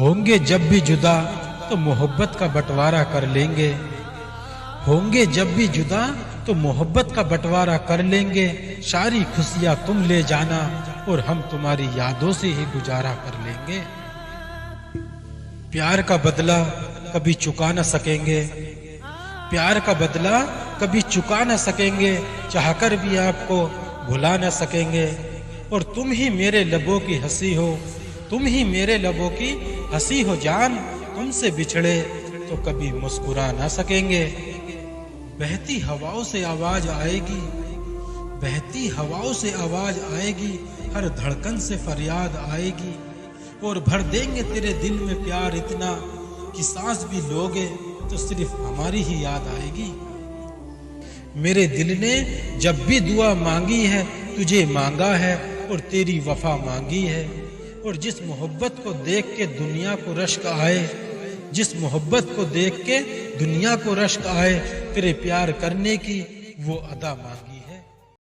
होंगे जब भी जुदा तो मोहब्बत का बंटवारा कर लेंगे। होंगे जब भी जुदा तो मोहब्बत का बंटवारा कर लेंगे। सारी खुशियां तुम ले जाना और हम तुम्हारी यादों से ही गुजारा कर लेंगे। प्यार का बदला कभी चुका न सकेंगे। प्यार का बदला कभी चुका न सकेंगे। चाहकर भी आपको भुला न सकेंगे। और तुम ही मेरे लबों की हंसी हो, तुम ही मेरे लबों की हंसी हो जान। तुमसे बिछड़े तो कभी मुस्कुरा ना सकेंगे। बहती हवाओं से आवाज आएगी, बहती हवाओं से आवाज आएगी। हर धड़कन से फरियाद आएगी। और भर देंगे तेरे दिल में प्यार इतना कि सांस भी लोगे तो सिर्फ हमारी ही याद आएगी। मेरे दिल ने जब भी दुआ मांगी है तुझे मांगा है और तेरी वफा मांगी है। और जिस मोहब्बत को देख के दुनिया को रश्क आए, जिस मोहब्बत को देख के दुनिया को रश्क आए, तेरे प्यार करने की वो अदा मांगी।